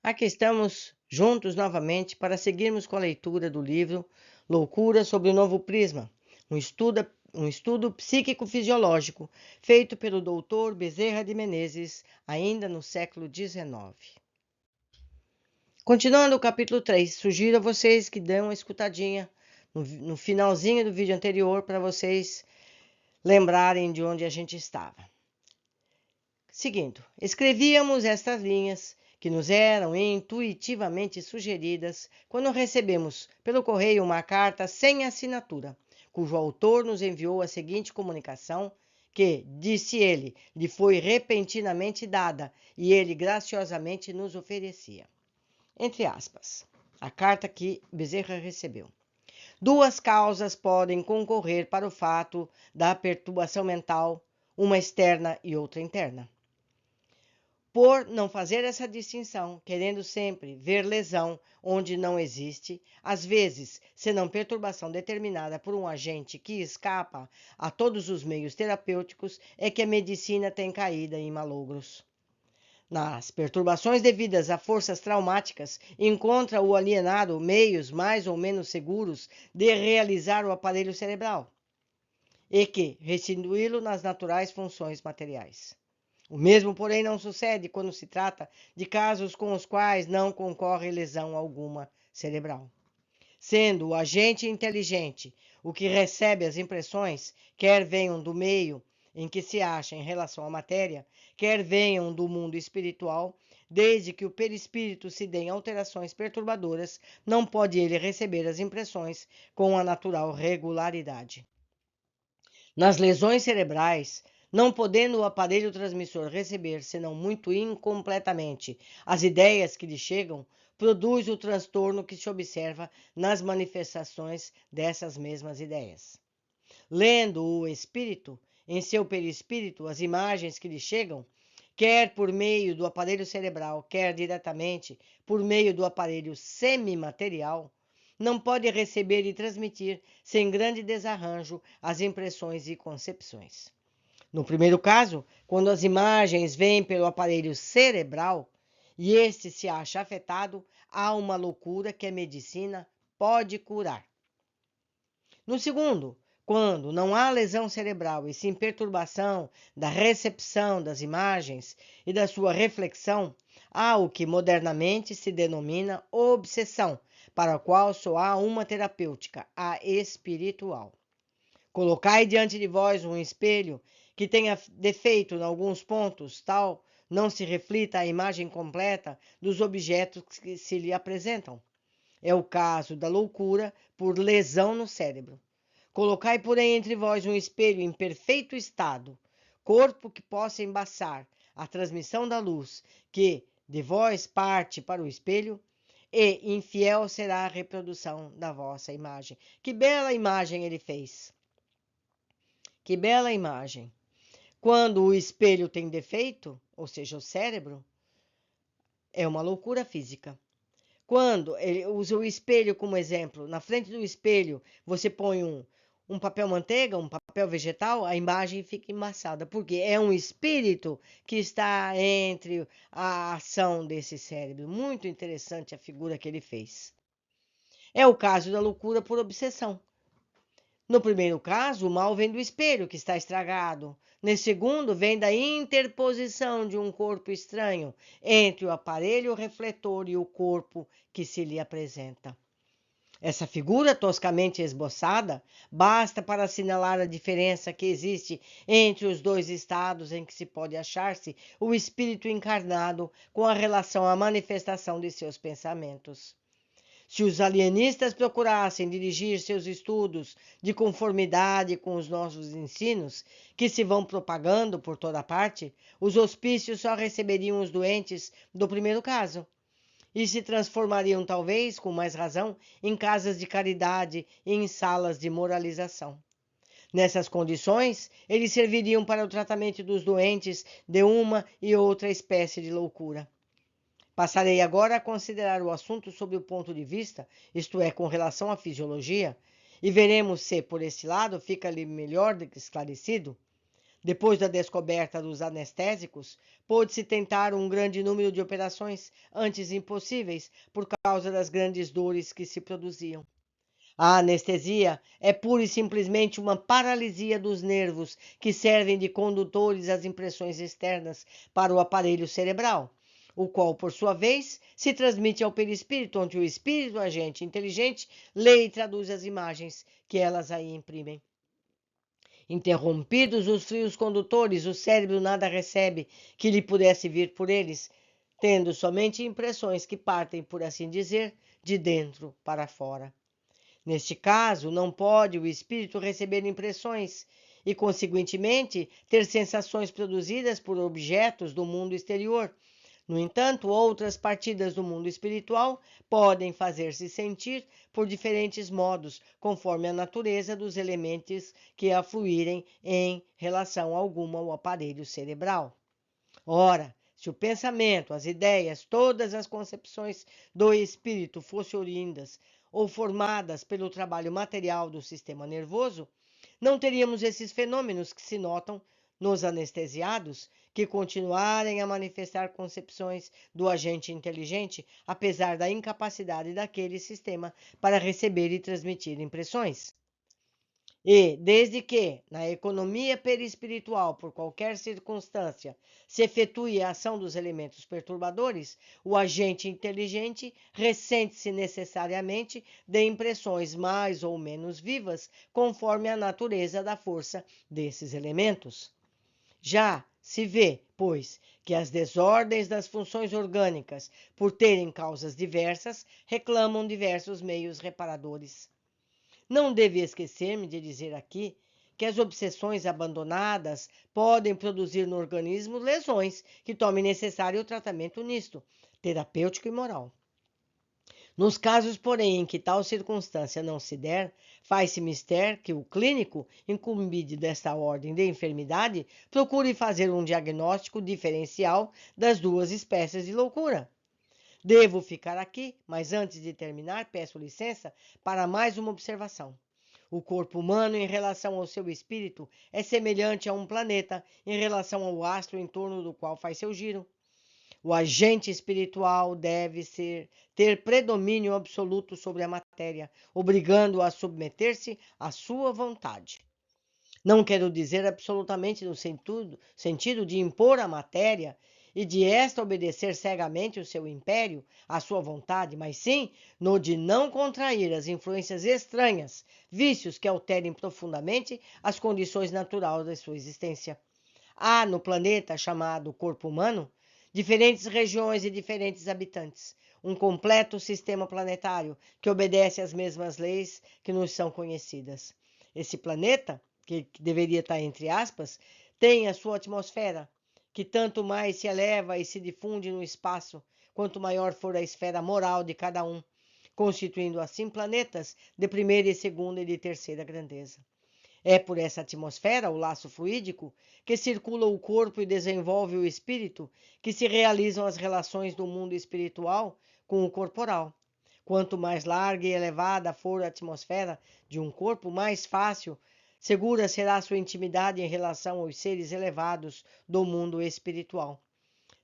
Aqui estamos juntos novamente para seguirmos com a leitura do livro Loucura sob o Novo Prisma, um estudo psíquico-fisiológico feito pelo Dr. Bezerra de Menezes, ainda no século XIX. Continuando o capítulo 3, sugiro a vocês que dêem uma escutadinha no finalzinho do vídeo anterior para vocês lembrarem de onde a gente estava. Seguindo, escrevíamos estas linhas que nos eram intuitivamente sugeridas quando recebemos pelo correio uma carta sem assinatura, cujo autor nos enviou a seguinte comunicação que, disse ele, lhe foi repentinamente dada e ele graciosamente nos oferecia. Entre aspas, a carta que Bezerra recebeu. Duas causas podem concorrer para o fato da perturbação mental, uma externa e outra interna. Por não fazer essa distinção, querendo sempre ver lesão onde não existe, às vezes, senão perturbação determinada por um agente que escapa a todos os meios terapêuticos, é que a medicina tem caído em malogros. Nas perturbações devidas a forças traumáticas, encontra o alienado meios mais ou menos seguros de realizar o aparelho cerebral e que restituí-lo nas naturais funções materiais. O mesmo, porém, não sucede quando se trata de casos com os quais não concorre lesão alguma cerebral. Sendo o agente inteligente o que recebe as impressões, quer venham do meio em que se acha em relação à matéria, quer venham do mundo espiritual, desde que o perispírito se dê em alterações perturbadoras, não pode ele receber as impressões com a natural regularidade. Nas lesões cerebrais, não podendo o aparelho transmissor receber, senão muito incompletamente, as ideias que lhe chegam, produz o transtorno que se observa nas manifestações dessas mesmas ideias. Lendo o espírito, em seu perispírito, as imagens que lhe chegam, quer por meio do aparelho cerebral, quer diretamente por meio do aparelho semimaterial, não pode receber e transmitir, sem grande desarranjo, as impressões e concepções. No primeiro caso, quando as imagens vêm pelo aparelho cerebral e este se acha afetado, há uma loucura que a medicina pode curar. No segundo, quando não há lesão cerebral e sim perturbação da recepção das imagens e da sua reflexão, há o que modernamente se denomina obsessão, para a qual só há uma terapêutica, a espiritual. Colocai diante de vós um espelho que tenha defeito em alguns pontos, tal não se reflita a imagem completa dos objetos que se lhe apresentam. É o caso da loucura por lesão no cérebro. Colocai, porém, entre vós um espelho em perfeito estado, corpo que possa embaçar a transmissão da luz, que de vós parte para o espelho, e infiel será a reprodução da vossa imagem. Que bela imagem ele fez! Que bela imagem! Quando o espelho tem defeito, ou seja, o cérebro, é uma loucura física. Quando ele usa o espelho como exemplo, na frente do espelho você põe um papel manteiga, um papel vegetal, a imagem fica embaçada, porque é um espírito que está entre a ação desse cérebro. Muito interessante a figura que ele fez. É o caso da loucura por obsessão. No primeiro caso, o mal vem do espelho, que está estragado. No segundo, vem da interposição de um corpo estranho entre o aparelho refletor e o corpo que se lhe apresenta. Essa figura toscamente esboçada basta para assinalar a diferença que existe entre os dois estados em que se pode achar-se o espírito encarnado com a relação à manifestação de seus pensamentos. Se os alienistas procurassem dirigir seus estudos de conformidade com os nossos ensinos, que se vão propagando por toda parte, os hospícios só receberiam os doentes do primeiro caso e se transformariam, talvez, com mais razão, em casas de caridade e em salas de moralização. Nessas condições, eles serviriam para o tratamento dos doentes de uma e outra espécie de loucura. Passarei agora a considerar o assunto sob o ponto de vista, isto é, com relação à fisiologia, e veremos se, por esse lado, fica-lhe melhor esclarecido. Depois da descoberta dos anestésicos, pôde-se tentar um grande número de operações antes impossíveis por causa das grandes dores que se produziam. A anestesia é pura e simplesmente uma paralisia dos nervos que servem de condutores às impressões externas para o aparelho cerebral, o qual, por sua vez, se transmite ao perispírito, onde o espírito agente inteligente lê e traduz as imagens que elas aí imprimem. Interrompidos os fios condutores, o cérebro nada recebe que lhe pudesse vir por eles, tendo somente impressões que partem, por assim dizer, de dentro para fora. Neste caso, não pode o espírito receber impressões e, consequentemente, ter sensações produzidas por objetos do mundo exterior. No entanto, outras partidas do mundo espiritual podem fazer-se sentir por diferentes modos, conforme a natureza dos elementos que afluírem em relação alguma ao aparelho cerebral. Ora, se o pensamento, as ideias, todas as concepções do espírito fossem oriundas ou formadas pelo trabalho material do sistema nervoso, não teríamos esses fenômenos que se notam nos anestesiados, que continuarem a manifestar concepções do agente inteligente, apesar da incapacidade daquele sistema para receber e transmitir impressões. E, desde que, na economia perispiritual, por qualquer circunstância, se efetue a ação dos elementos perturbadores, o agente inteligente ressente-se necessariamente de impressões mais ou menos vivas, conforme a natureza da força desses elementos. Já se vê, pois, que as desordens das funções orgânicas, por terem causas diversas, reclamam diversos meios reparadores. Não devo esquecer-me de dizer aqui que as obsessões abandonadas podem produzir no organismo lesões que tornem necessário o tratamento nisto, terapêutico e moral. Nos casos, porém, em que tal circunstância não se der, faz-se mister que o clínico, incumbido desta ordem de enfermidade, procure fazer um diagnóstico diferencial das duas espécies de loucura. Devo ficar aqui, mas antes de terminar, peço licença para mais uma observação. O corpo humano, em relação ao seu espírito, é semelhante a um planeta em relação ao astro em torno do qual faz seu giro. O agente espiritual deve ter predomínio absoluto sobre a matéria, obrigando-o a submeter-se à sua vontade. Não quero dizer absolutamente no sentido de impor a matéria e de esta obedecer cegamente o seu império, à sua vontade, mas sim no de não contrair as influências estranhas, vícios que alterem profundamente as condições naturais da sua existência. Há no planeta chamado corpo humano diferentes regiões e diferentes habitantes, um completo sistema planetário que obedece às mesmas leis que nos são conhecidas. Esse planeta, que deveria estar entre aspas, tem a sua atmosfera, que tanto mais se eleva e se difunde no espaço, quanto maior for a esfera moral de cada um, constituindo assim planetas de primeira e segunda e de terceira grandeza. É por essa atmosfera, o laço fluídico, que circula o corpo e desenvolve o espírito, que se realizam as relações do mundo espiritual com o corporal. Quanto mais larga e elevada for a atmosfera de um corpo, mais fácil, segura será sua intimidade em relação aos seres elevados do mundo espiritual.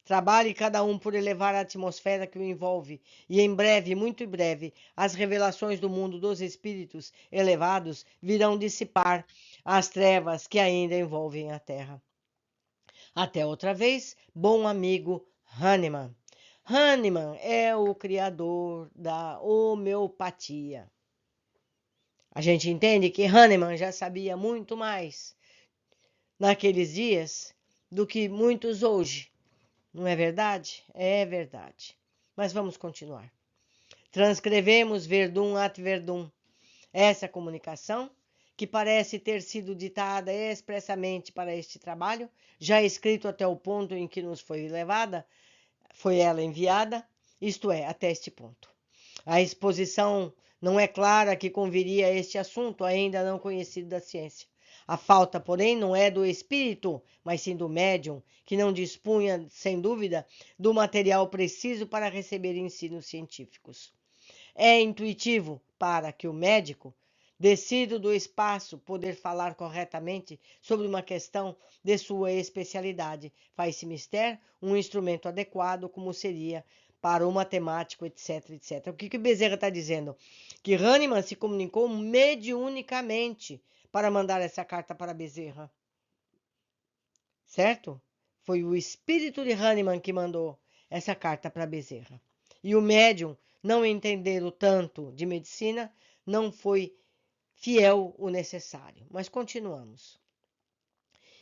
Trabalhe cada um por elevar a atmosfera que o envolve, e em breve, muito em breve, as revelações do mundo dos espíritos elevados virão dissipar as trevas que ainda envolvem a Terra. Até outra vez, bom amigo Hahnemann. Hahnemann é o criador da homeopatia. A gente entende que Hahnemann já sabia muito mais naqueles dias do que muitos hoje. Não é verdade? É verdade. Mas vamos continuar. Transcrevemos Verdun at Verdun. Essa comunicação, que parece ter sido ditada expressamente para este trabalho, já escrito até o ponto em que nos foi levada, foi ela enviada, isto é, até este ponto. A exposição não é clara que conviria a este assunto ainda não conhecido da ciência. A falta, porém, não é do espírito, mas sim do médium, que não dispunha, sem dúvida, do material preciso para receber ensinos científicos. É intuitivo para que o médico, Descido do espaço, poder falar corretamente sobre uma questão de sua especialidade. Faz-se mister um instrumento adequado, como seria para o matemático, etc, etc. O que Bezerra está dizendo? Que Hahnemann se comunicou mediunicamente para mandar essa carta para Bezerra. Certo? Foi o espírito de Hahnemann que mandou essa carta para Bezerra. E o médium, não entendendo tanto de medicina, não foi fiel o necessário. Mas continuamos.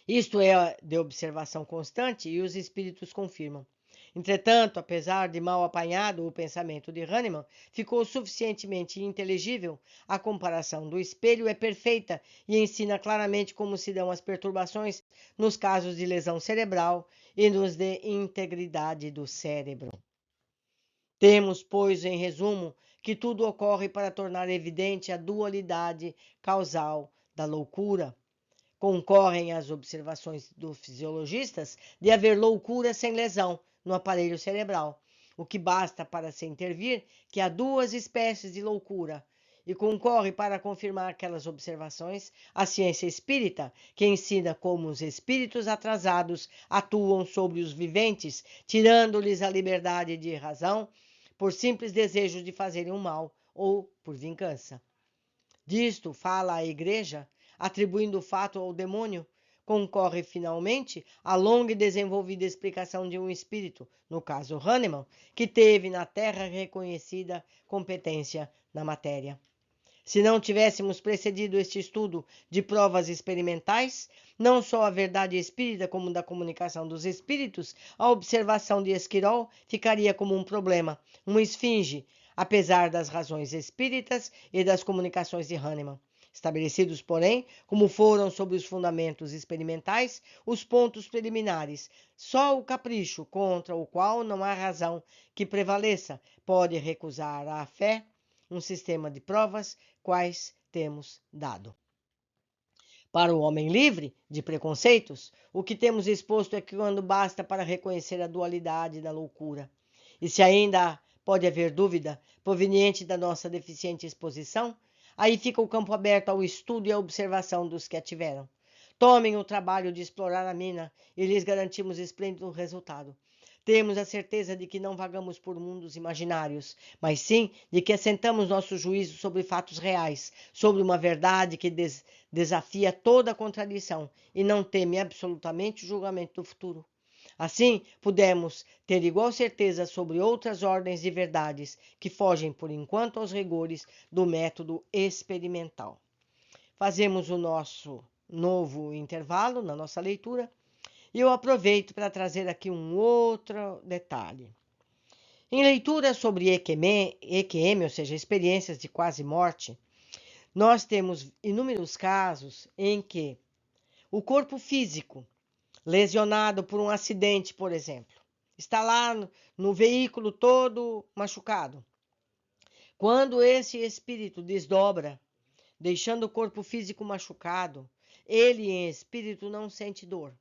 Isto é de observação constante e os espíritos confirmam. Entretanto, apesar de mal apanhado, o pensamento de Hahnemann ficou suficientemente inteligível. A comparação do espelho é perfeita e ensina claramente como se dão as perturbações nos casos de lesão cerebral e nos de integridade do cérebro. Temos, pois, em resumo, que tudo ocorre para tornar evidente a dualidade causal da loucura. Concorrem as observações dos fisiologistas de haver loucura sem lesão no aparelho cerebral, o que basta para se intervir que há duas espécies de loucura, e concorre para confirmar aquelas observações a ciência espírita, que ensina como os espíritos atrasados atuam sobre os viventes, tirando-lhes a liberdade de razão, por simples desejo de fazerem o mal ou por vingança. Disto fala a Igreja, atribuindo o fato ao demônio. Concorre finalmente a longa e desenvolvida explicação de um espírito, no caso Hahnemann, que teve na Terra reconhecida competência na matéria. Se não tivéssemos precedido este estudo de provas experimentais, não só a verdade espírita como da comunicação dos espíritos, a observação de Esquirol ficaria como um problema, uma esfinge, apesar das razões espíritas e das comunicações de Hahnemann. Estabelecidos, porém, como foram sobre os fundamentos experimentais, os pontos preliminares, só o capricho, contra o qual não há razão que prevaleça, pode recusar à fé um sistema de provas quais temos dado. Para o homem livre de preconceitos, o que temos exposto é que quando basta para reconhecer a dualidade da loucura. E se ainda pode haver dúvida proveniente da nossa deficiente exposição, aí fica o campo aberto ao estudo e à observação dos que a tiveram. Tomem o trabalho de explorar a mina e lhes garantimos esplêndido resultado. Temos a certeza de que não vagamos por mundos imaginários, mas sim de que assentamos nosso juízo sobre fatos reais, sobre uma verdade que desafia toda a contradição e não teme absolutamente o julgamento do futuro. Assim, pudemos ter igual certeza sobre outras ordens de verdades que fogem por enquanto aos rigores do método experimental. Fazemos o nosso novo intervalo na nossa leitura e eu aproveito para trazer aqui um outro detalhe. Em leitura sobre EQM, ou seja, experiências de quase morte, nós temos inúmeros casos em que o corpo físico, lesionado por um acidente, por exemplo, está lá no veículo todo machucado. Quando esse espírito desdobra, deixando o corpo físico machucado, ele em espírito não sente dor.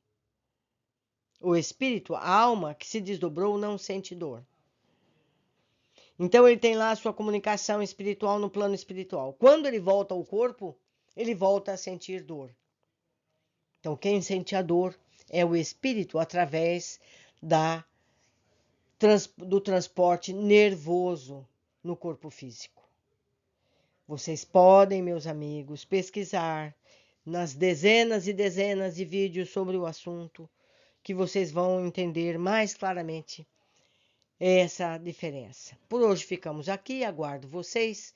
O espírito, a alma que se desdobrou, não sente dor. Então ele tem lá a sua comunicação espiritual no plano espiritual. Quando ele volta ao corpo, ele volta a sentir dor. Então quem sente a dor é o espírito através do transporte nervoso no corpo físico. Vocês podem, meus amigos, pesquisar nas dezenas e dezenas de vídeos sobre o assunto, que vocês vão entender mais claramente essa diferença. Por hoje ficamos aqui, aguardo vocês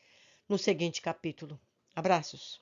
no seguinte capítulo. Abraços!